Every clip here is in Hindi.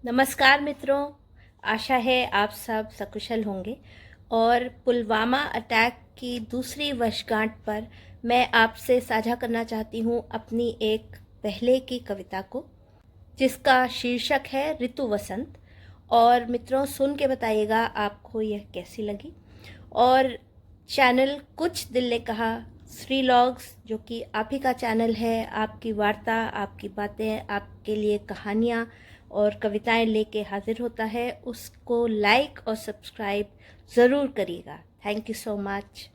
नमस्कार मित्रों। आशा है आप सब सकुशल होंगे। और पुलवामा अटैक की दूसरी वर्षगांठ पर मैं आपसे साझा करना चाहती हूँ अपनी एक पहले की कविता को, जिसका शीर्षक है ऋतु वसंत। और मित्रों, सुन के बताइएगा आपको यह कैसी लगी। और चैनल कुछ दिल ने कहा श्री लॉग्स, जो कि आप ही का चैनल है, आपकी वार्ता, आपकी बातें, आपके लिए कहानियाँ और कविताएं लेके हाजिर होता है, उसको लाइक और सब्सक्राइब ज़रूर करिएगा। Thank you so much.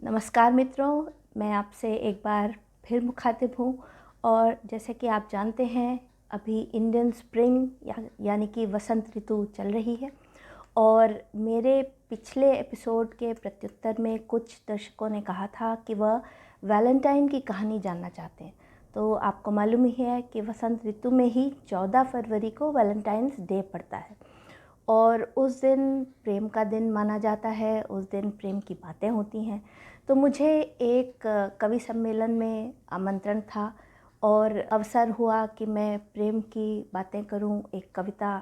नमस्कार मित्रों, मैं आपसे एक बार फिर मुखातिब हूँ। और जैसे कि आप जानते हैं, अभी इंडियन स्प्रिंग यानी कि वसंत ऋतु चल रही है। और मेरे पिछले एपिसोड के प्रत्युत्तर में कुछ दर्शकों ने कहा था कि वह वैलेंटाइन की कहानी जानना चाहते हैं। तो आपको मालूम ही है कि वसंत ऋतु में ही 14 फरवरी को वैलेंटाइंस डे पड़ता है। और उस दिन प्रेम का दिन माना जाता है, उस दिन प्रेम की बातें होती हैं। तो मुझे एक कवि सम्मेलन में आमंत्रण था और अवसर हुआ कि मैं प्रेम की बातें करूं, एक कविता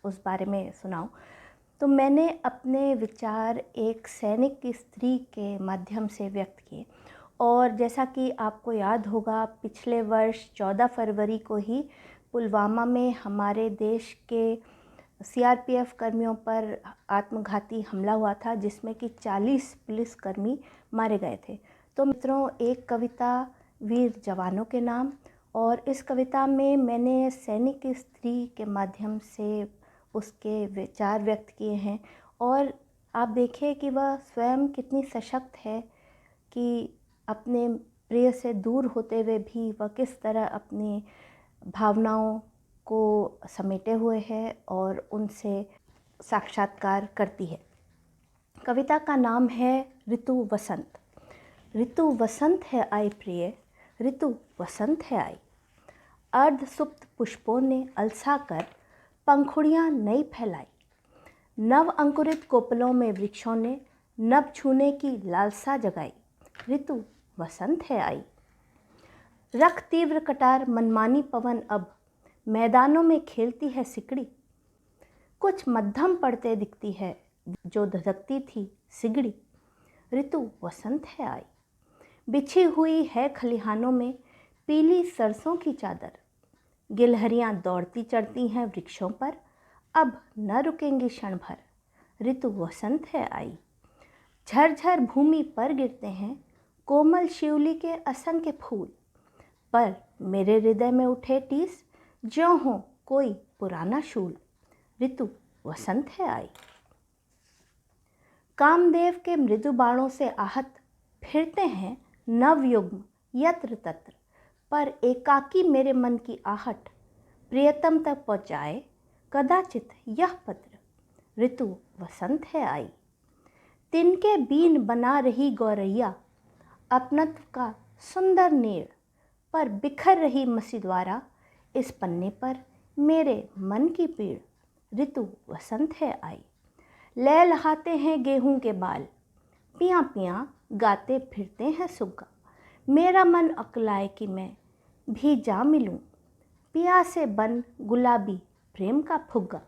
उस बारे में सुनाऊं। तो मैंने अपने विचार एक सैनिक की स्त्री के माध्यम से व्यक्त किए। और जैसा कि आपको याद होगा, पिछले वर्ष 14 फरवरी को ही पुलवामा में हमारे देश के सीआरपीएफ कर्मियों पर आत्मघाती हमला हुआ था, जिसमें कि 40 पुलिसकर्मी मारे गए थे। तो मित्रों, एक कविता वीर जवानों के नाम, और इस कविता में मैंने सैनिक की स्त्री के माध्यम से उसके विचार व्यक्त किए हैं। और आप देखिए कि वह स्वयं कितनी सशक्त है कि अपने प्रिय से दूर होते हुए भी वह किस तरह अपनी भावनाओं को समेटे हुए है और उनसे साक्षात्कार करती है। कविता का नाम है ऋतु वसंत। ऋतु वसंत है आई प्रिय, ऋतु वसंत है आई। अर्ध सुप्त पुष्पों ने अलसा कर पंखुड़ियाँ नई फैलाई। नव अंकुरित कोपलों में वृक्षों ने नभ छूने की लालसा जगाई। ऋतु वसंत है आई। रख तीव्र कटार मनमानी पवन अब मैदानों में खेलती है सिकड़ी। कुछ मध्यम पड़ते दिखती है जो धधकती थी सिगड़ी। ऋतु वसंत है आई। बिछी हुई है खलिहानों में पीली सरसों की चादर। गिलहरियाँ दौड़ती चढ़ती हैं वृक्षों पर, अब न रुकेंगी क्षण भर। ऋतु वसंत है आई। झरझर भूमि पर गिरते हैं कोमल शिवली के असंख्य फूल, पर मेरे हृदय में उठे टीस ज्यों हो कोई पुराना शूल। ऋतु वसंत है आई। कामदेव के मृदु बाणों से आहत फिरते हैं नवयुग्म यत्र तत्र, पर एकाकी मेरे मन की आहट प्रियतम तक पहुँचाए कदाचित यह पत्र। ऋतु वसंत है आई। तिनके बीन बना रही गौरैया अपनत्व का सुंदर नीड़, पर बिखर रही मसी द्वारा इस पन्ने पर मेरे मन की पीड़। ऋतु वसंत है आई। लहलहाते हैं गेहूं के बाल, पियाँ पियाँ गाते फिरते हैं सुग्गा। मेरा मन अकलाए कि मैं भी जा मिलूं पिया से बन गुलाबी प्रेम का फुग्गा।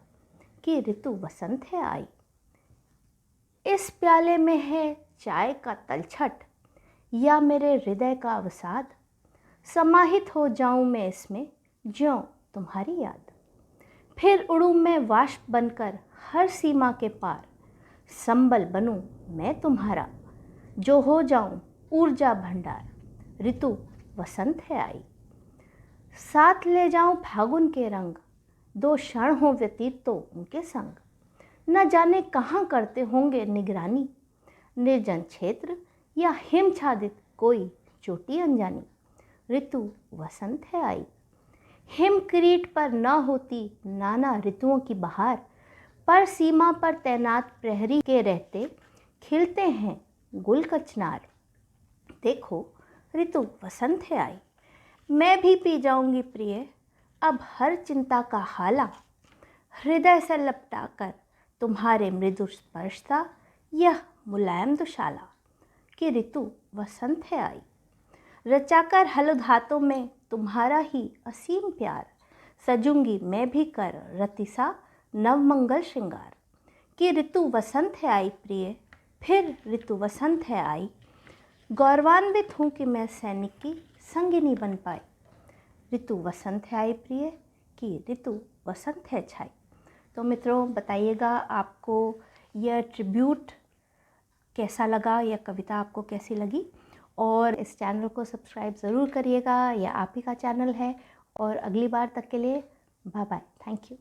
कि ऋतु वसंत है आई। इस प्याले में है चाय का तलछट या मेरे हृदय का अवसाद। समाहित हो जाऊं मैं इसमें ज्यों तुम्हारी याद। फिर उड़ूं मैं वाष्प बनकर हर सीमा के पार। संबल बनूं मैं तुम्हारा जो हो जाऊं ऊर्जा भंडार। ऋतु वसंत है आई। साथ ले जाऊं फागुन के रंग, दो क्षण हो व्यतीत तो उनके संग। न जाने कहाँ करते होंगे निगरानी, निर्जन क्षेत्र या हिमछादित कोई चोटी अनजानी। ऋतु वसंत है आई। हिम किरीट पर न होती नाना ऋतुओं की बहार, पर सीमा पर तैनात प्रहरी के रहते खिलते हैं गुल कचनार। देखो ऋतु वसंत है आई। मैं भी पी जाऊंगी प्रिय अब हर चिंता का हाला, हृदय से लपटा कर तुम्हारे मृदु स्पर्शता यह मुलायम दुशाला। कि ऋतु वसंत है आई। रचाकर हलुद हाथों में तुम्हारा ही असीम प्यार, सजूंगी मैं भी कर रतिसा नवमंगल श्रृंगार। कि ऋतु वसंत है आई प्रिय, फिर ऋतु वसंत है आई। गौरवान्वित हूँ कि मैं सैनिक की संगिनी बन पाई। ऋतु वसंत है आई प्रिय, कि ऋतु वसंत है छाई। तो मित्रों बताइएगा आपको यह ट्रिब्यूट कैसा लगा, यह कविता आपको कैसी लगी। और इस चैनल को सब्सक्राइब ज़रूर करिएगा, यह आप ही का चैनल है। और अगली बार तक के लिए बाय बाय, थैंक यू।